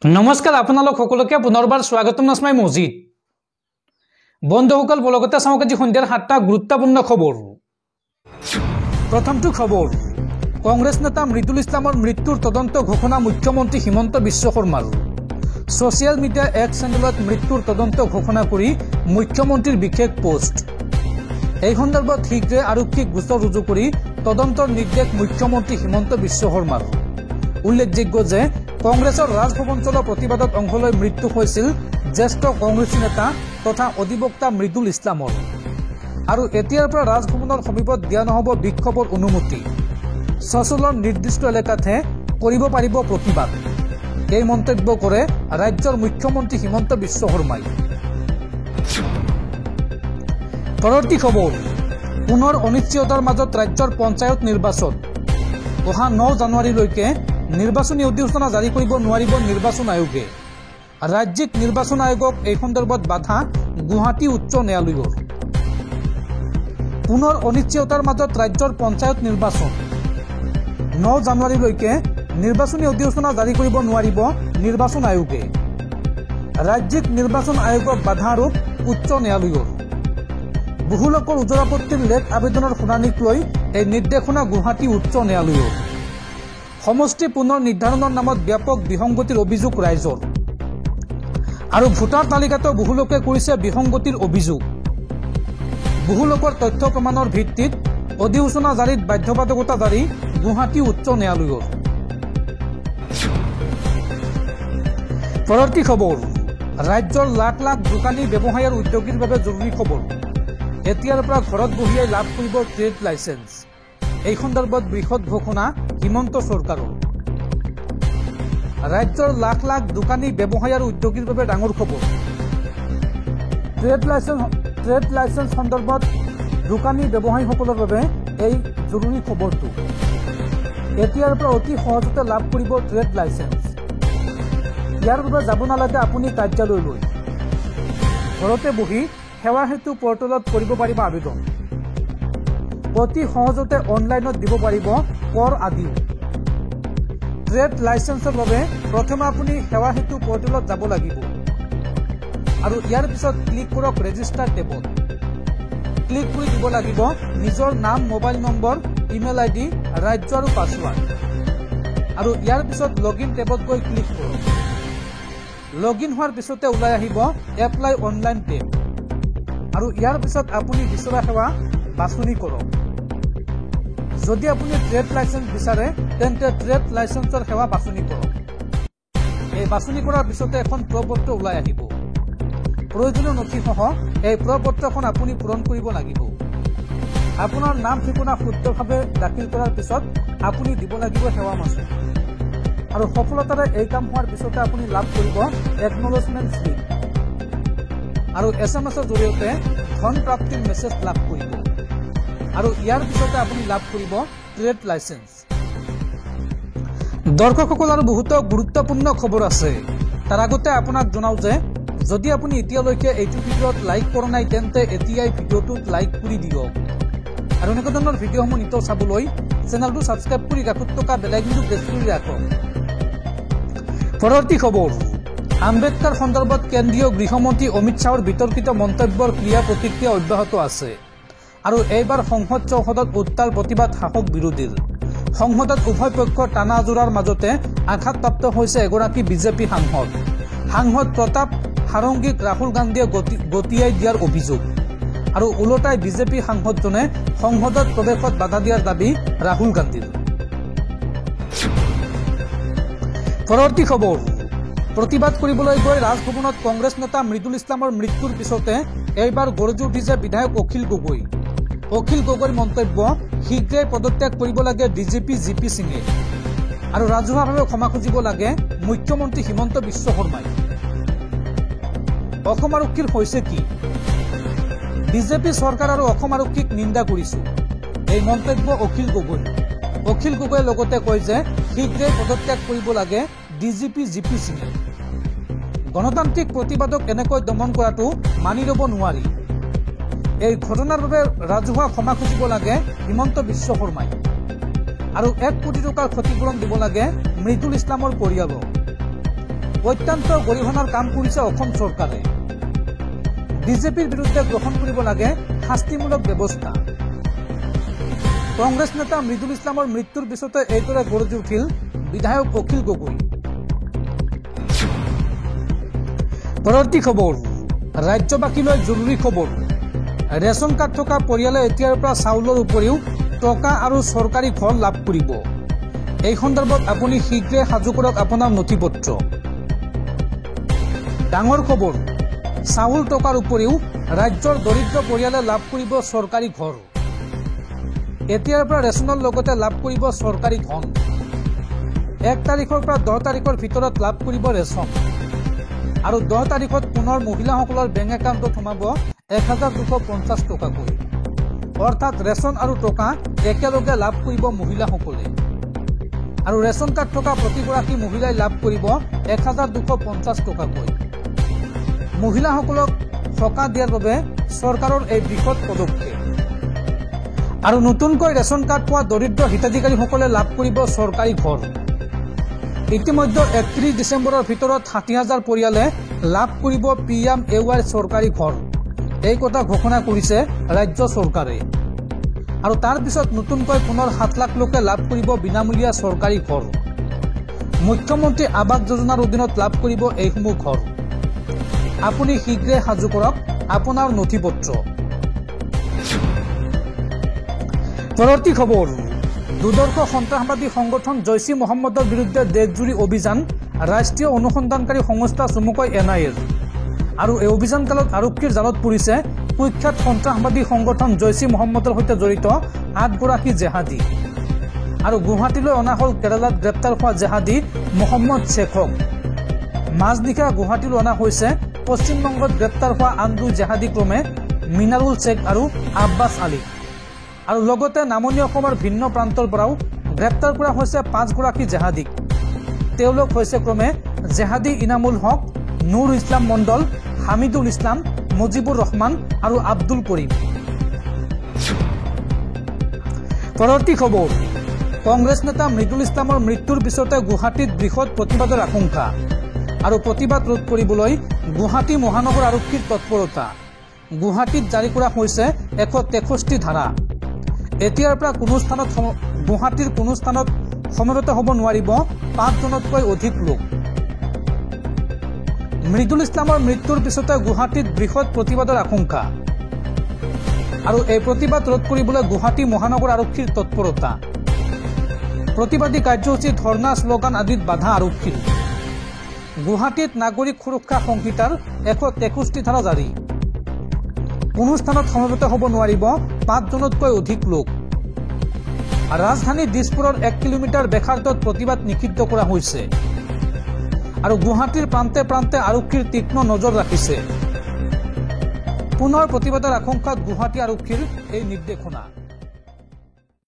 নমস্কাৰ আপোনালোক সকলোকে পুনৰবাৰ স্বাগতম নাছমাই মজিদ বন্ধুসকল বলগতে চাওক আজি সন্ধিয়াৰ 7টা গুৰুত্বপূৰ্ণ খবৰ। প্ৰথমটো খবৰ, কংগ্ৰেছ নেতা মৃদুল ইছলামৰ মৃত্যুৰ তদন্ত ঘোষণা মুখ্যমন্ত্ৰী হিমন্ত বিশ্ব শৰ্মাৰ। ছ'চিয়েল মিডিয়া এক্স চেনেলত মৃত্যুৰ তদন্ত ঘোষণা কৰি মুখ্যমন্ত্ৰীৰ বিশেষ পোষ্ট। এই সন্দৰ্ভত শীঘ্ৰে আৰক্ষীক গোচৰ ৰুজু কৰি তদন্তৰ নিৰ্দেশ মুখ্যমন্ত্ৰী হিমন্ত বিশ্ব শৰ্মাৰ। উল্লেখযোগ্য যে কংগ্ৰেছৰ ৰাজভৱন চলোৱা প্ৰতিবাদত অংশ লৈ মৃত্যু হৈছিল জ্যেষ্ঠ কংগ্ৰেছী নেতা তথা অধিবক্তা মৃদুল ইছলামৰ। আৰু এতিয়াৰ পৰা ৰাজভৱনৰ সমীপত দিয়া নহ'ব বিক্ষোভৰ অনুমতি। চচলৰ নিৰ্দিষ্ট এলেকাতহে কৰিব পাৰিব প্ৰতিবাদ। এই মন্তব্য কৰে ৰাজ্যৰ মুখ্যমন্ত্ৰী হিমন্ত বিশ্ব শৰ্মাই। পৰৱৰ্তী খবৰ, পুনৰ অনিশ্চয়তাৰ মাজত ৰাজ্যৰ পঞ্চায়ত নিৰ্বাচন। অহা 9 জানুৱাৰীলৈকে নিৰ্বাচনী অধিসূচনা জাৰি কৰিব নোৱাৰিব নিৰ্বাচন আয়োগে। ৰাজ্যিক নিৰ্বাচন আয়োগক এই সন্দৰ্ভত বাধা গুৱাহাটী উচ্চ ন্যায়ালয়ৰ। পুনৰ অনিশ্চয়তাৰ মাজত ৰাজ্যৰ পঞ্চায়ত নিৰ্বাচন। 9 জানুৱাৰীলৈকে নিৰ্বাচনী অধিসূচনা জাৰি কৰিব নোৱাৰিব নিৰ্বাচন আয়োগে। ৰাজ্যিক নিৰ্বাচন আয়োগক বাধা আৰোপ উচ্চ ন্যায়ালয়ৰ। বহু লোকৰ ওজৰাপত্তিৰ লেখ আবেদনৰ শুনানিক লৈ এই নিৰ্দেশনা গুৱাহাটী উচ্চ ন্যায়ালয়ৰ। সমষ্টি পুনৰ নিৰ্ধাৰণৰ নামত ব্যাপক বিসংগতিৰ অভিযোগ ৰাইজৰ। আৰু ভোটাৰ তালিকাতো বহু লোকে কৰিছে বিসংগতিৰ অভিযোগ। বহু লোকৰ তথ্য প্ৰমাণৰ ভিত্তিত অধিসূচনা জাৰিত বাধ্যবাধকতা জাৰি গুৱাহাটী উচ্চ ন্যায়ালয়ৰ। পৰৱৰ্তী খবৰ, ৰাজ্যৰ লাখ লাখ দোকানী ব্যৱসায়ী আৰু উদ্যোগীৰ বাবে জৰুৰী খবৰ। এতিয়াৰ পৰা ঘৰত বহিয়াই লাভ কৰিব ট্ৰেড লাইচেন্স। এই সন্দৰ্ভত বৃহৎ ঘোষণা হিমন্ত চৰকাৰৰ। ৰাজ্যৰ লাখ লাখ দোকানী ব্যৱসায়ী আৰু উদ্যোগীৰ বাবে ডাঙৰ খবৰ। ট্ৰেড লাইচেন্স সন্দৰ্ভত দোকানী ব্যৱসায়ীসকলৰ বাবে এই জৰুৰী খবৰটো। এতিয়াৰ পৰা অতি সহজতে লাভ কৰিব ট্ৰেড লাইচেন্স। ইয়াৰ বাবে যাব নালাগে আপুনি কাৰ্যালয়লৈ। ঘৰতে বহি সেৱা সেতু পৰ্টেলত কৰিব পাৰিব আবেদন। অতি সহজতে অনলাইনত দিব পাৰিব কৰ আদি। ট্ৰেড লাইচেন্সৰ বাবে প্ৰথমে আপুনি সেৱা সেতু পৰ্টেলত যাব লাগিব আৰু ইয়াৰ পিছত ক্লিক কৰক ৰেজিষ্টাৰ টেবত। ক্লিক কৰি দিব লাগিব নিজৰ নাম, মোবাইল নম্বৰ, ইমেইল আইডি, ৰাজ্য আৰু পাছৱাৰ্ড। আৰু ইয়াৰ পিছত লগইন টেবত গৈ ক্লিক কৰক। লগইন হোৱাৰ পিছতে ওলাই আহিব এপ্লাই অনলাইন টেব। আৰু ইয়াৰ পিছত আপুনি বিচৰা সেৱা বাছনি কৰক। যদি আপুনি ট্ৰেড লাইচেন্স বিচাৰে তেন্তে ট্ৰেড লাইচেন্সৰ সেৱা বাছনি কৰক। এই বাছনি কৰাৰ পিছতে এখন প্ৰপত্ৰ ওলাই আহিব। প্ৰয়োজনীয় নথিসহ এই প্ৰপত্ৰখন আপুনি পূৰণ কৰিব লাগিব। আপোনাৰ নাম ঠিকনা শুদ্ধভাৱে দাখিল কৰাৰ পিছত আপুনি দিব লাগিব সেৱা মাচুল। আৰু সফলতাৰে এই কাম হোৱাৰ পিছতে আপুনি লাভ কৰিব একনলেজমেণ্ট স্লিপ আৰু SMS-ৰ জৰিয়তে ধন প্ৰাপ্তিৰ মেছেজ লাভ কৰিব। আৰু ইয়াৰ পিছতে আপুনি লাভ কৰিব ট্ৰেড লাইচেন্স। দৰ্শকসকল, আৰু বহুতো গুৰুত্বপূৰ্ণ খবৰ আছে। তাৰ আগতে আপোনাক জনাও যে যদি আপুনি এতিয়ালৈকে এইটো ভিডিঅ'ত লাইক কৰা নাই তেন্তে এতিয়াই ভিডিঅ'টোত লাইক কৰি দিয়ক। আৰু এনেকুৱা ধৰণৰ ভিডিঅ'সমূহ নিতৌ চাবলৈ চেনেলটো ছাবস্ক্ৰাইব কৰি কাষত থকা বেল আইকনটো প্ৰেছ কৰি ৰাখক। পৰৱৰ্তী খবৰ, আম্বেদকাৰ সন্দৰ্ভত কেন্দ্ৰীয় গৃহমন্ত্ৰী অমিত শ্বাহৰ বিতৰ্কিত মন্তব্যৰ ক্ৰিয়া প্ৰতিক্ৰিয়া অব্যাহত আছে। আৰু এইবাৰ সংসদ চৌহদত উত্তাল প্ৰতিবাদ শাসক বিৰোধীৰ। সংসদত উভয় পক্ষৰ টানা আজোৰাৰ মাজতে আঘাতপ্ৰাপ্ত হৈছে এগৰাকী বিজেপি সাংসদ। সাংসদ প্ৰতাপ সাৰংগীক ৰাহুল গান্ধীয়ে গতিয়াই দিয়াৰ অভিযোগ। আৰু ওলোটাই বিজেপি সাংসদজনে সংসদত প্ৰৱেশত বাধা দিয়াৰ দাবী ৰাহুল গান্ধীৰ। পৰৱৰ্তী খবৰ, প্ৰতিবাদ কৰিবলৈ গৈ ৰাজভৱনত কংগ্ৰেছ নেতা মৃদুল ইছলামৰ মৃত্যুৰ পিছতে এইবাৰ গৰজি উঠিছে বিধায়ক অখিল গগৈ। অখিল গগৈৰ মন্তব্য, শীঘ্ৰেই পদত্যাগ কৰিব লাগে ডিজিপি জিপি সিঙে আৰু ৰাজহুৱাভাৱে ক্ষমা খুজিব লাগে মুখ্যমন্ত্ৰী হিমন্ত বিশ্ব শৰ্মাই। অসম আৰক্ষীৰ হৈছে কি? বিজেপি চৰকাৰ আৰু অসম আৰক্ষীক নিন্দা কৰিছো, এই মন্তব্য অখিল গগৈ। অখিল গগৈয়ে লগতে কয় যে শীঘ্ৰেই পদত্যাগ কৰিব লাগে ডিজিপি জিপি সিঙে। গণতান্ত্ৰিক প্ৰতিবাদক এনেকৈ দমন কৰাটো মানি ল'ব নোৱাৰি। এই ঘটনাৰ বাবে ৰাজহুৱা ক্ষমা খুজিব লাগে হিমন্ত বিশ্ব শৰ্মাই আৰু 1 কোটি টকাৰ ক্ষতিপূৰণ দিব লাগে মৃদুল ইছলামৰ পৰিয়ালক। অত্যন্ত গৰিহণাৰ কাম কৰিছে অসম চৰকাৰে। বিজেপিৰ বিৰুদ্ধে গ্ৰহণ কৰিব লাগে শাস্তিমূলক ব্যৱস্থা। কংগ্ৰেছ নেতা মৃদুল ইছলামৰ মৃত্যুৰ পিছতে এইদৰে গৰজি উঠিল বিধায়ক অখিল গগৈ। পৰৱৰ্তী খবৰ, ৰাজ্যবাসীলৈ জৰুৰী খবৰ। ৰেচন কাৰ্ড থকা পৰিয়ালে এতিয়াৰ পৰা চাউলৰ উপৰিও টকা আৰু চৰকাৰী ঘৰ লাভ কৰিব। এই সন্দৰ্ভত আপুনি শীঘ্ৰে সাজু কৰক আপোনাৰ নথিপত্ৰ। ডাঙৰ খবৰ, চাউল টকাৰ উপৰিও ৰাজ্যৰ দৰিদ্ৰ পৰিয়ালে লাভ কৰিব চৰকাৰী ঘৰ। এতিয়াৰ পৰা ৰেচনৰ লগতে লাভ কৰিব চৰকাৰী ধন। 1 তাৰিখৰ পৰা 10 তাৰিখৰ ভিতৰত লাভ কৰিব ৰেচন আৰু 10 তাৰিখত পুনৰ মহিলাসকলৰ বেংক একাউণ্টত সোমাব 1250 টকাকৈ। অৰ্থাৎ ৰেচন আৰু টকা একেলগে লাভ কৰিব মহিলাসকলে আৰু ৰেচন কাৰ্ড থকা প্ৰতিগৰাকী মহিলাই লাভ কৰিব 1250 টকাকৈ। মহিলাসকলক সকাহ দিয়াৰ বাবে চৰকাৰৰ এই বৃহৎ পদক্ষেপ। আৰু নতুনকৈ ৰেচন কাৰ্ড পোৱা দৰিদ্ৰ হিতাধিকাৰীসকলে লাভ কৰিব চৰকাৰী ঘৰ। ইতিমধ্যে 31 ডিচেম্বৰৰ ভিতৰত 60,000 পৰিয়ালে লাভ কৰিব PMAY চৰকাৰী ঘৰ। এই কথা ঘোষণা কৰিছে ৰাজ্য চৰকাৰে। আৰু তাৰ পিছত নতুনকৈ পুনৰ 7 লাখ লোকে লাভ কৰিব বিনামূলীয়া চৰকাৰী ঘৰ। মুখ্যমন্ত্ৰী আৱাস যোজনাৰ অধীনত লাভ কৰিব এইসমূহ ঘৰ। আপুনি শীঘ্ৰে সাজু কৰক আপোনাৰ নথিপত্ৰ। পৰৱৰ্তী খবৰ, দুৰ্ধৰ্ষ সন্ত্ৰাসবাদী সংগঠন জৈশ-ই মহম্মদৰ বিৰুদ্ধে দেশজুৰি অভিযান ৰাষ্ট্ৰীয় অনুসন্ধানকাৰী সংস্থা চমুকৈ NIA-ৰ। আৰু এই অভিযানকালত আৰক্ষীৰ জালত পৰিছে কুখ্যাত সন্ত্ৰাসবাদী সংগঠন জৈশ-ই মহম্মদৰ সৈতে জড়িত 8 গৰাকী জেহাদী। আৰু গুৱাহাটীলৈ অনা হ'ল কেৰালাত গ্ৰেপ্তাৰ হোৱা জেহাদী মহম্মদ শ্বেখক। মাজনিশা গুৱাহাটীলৈ অনা হৈছে পশ্চিমবংগত গ্ৰেপ্তাৰ হোৱা আন 2 জেহাদী ক্ৰমে মিনাৰুল শ্বেখ আৰু আব্বাছ আলী। আৰু লগতে নামনি অসমৰ ভিন্ন প্ৰান্তৰ পৰাও গ্ৰেপ্তাৰ কৰা হৈছে 5 গৰাকী জেহাদীক। তেওঁলোক হৈছে ক্ৰমে জেহাদী ইনামুল হক, নুৰ ইছলাম মণ্ডল, হামিদুল ইছলাম, মুজিবুৰ ৰহমান আৰু আব্দুল কৰিম। পৰৱৰ্তী খবৰ, কংগ্ৰেছ নেতা মৃদুল ইছলামৰ মৃত্যুৰ পিছতে গুৱাহাটীত বৃহৎ প্ৰতিবাদৰ আশংকা। আৰু প্ৰতিবাদ ৰোধ কৰিবলৈ গুৱাহাটী মহানগৰ আৰক্ষীৰ তৎপৰতা। গুৱাহাটীত জাৰি কৰা হৈছে 163 ধাৰা। এতিয়াৰ পৰা গুৱাহাটীৰ কোনো স্থানত সমবেত হ'ব নোৱাৰিব 5 জনতকৈ অধিক লোক। মৃদুল ইছলামৰ মৃত্যুৰ পিছতে গুৱাহাটীত বৃহৎ প্ৰতিবাদৰ আশংকা। আৰু এই প্ৰতিবাদ ৰোধ কৰিবলৈ গুৱাহাটী মহানগৰ আৰক্ষীৰ তৎপৰতা। প্ৰতিবাদী কাৰ্যসূচী, ধৰ্ণা, শ্লোগান আদিত বাধা আৰক্ষীৰ। গুৱাহাটীত নাগৰিক সুৰক্ষা সংহিতাৰ 163 ধাৰা জাৰি। কোনো স্থানত সমবেত হ'ব নোৱাৰিব 5 জনতকৈ অধিক লোক। ৰাজধানী দিছপুৰৰ 1 কিলোমিটাৰ বেখাৰ্টত প্ৰতিবাদ নিষিদ্ধ কৰা হৈছে। আৰু গুৱাহাটীৰ প্ৰান্তে প্ৰান্তে আৰক্ষীৰ তীক্ষ্ণ নজৰ ৰাখিছে। পুনৰ প্ৰতিবাদৰ আশংকাত গুৱাহাটী আৰক্ষীৰ এই নিৰ্দেশনা।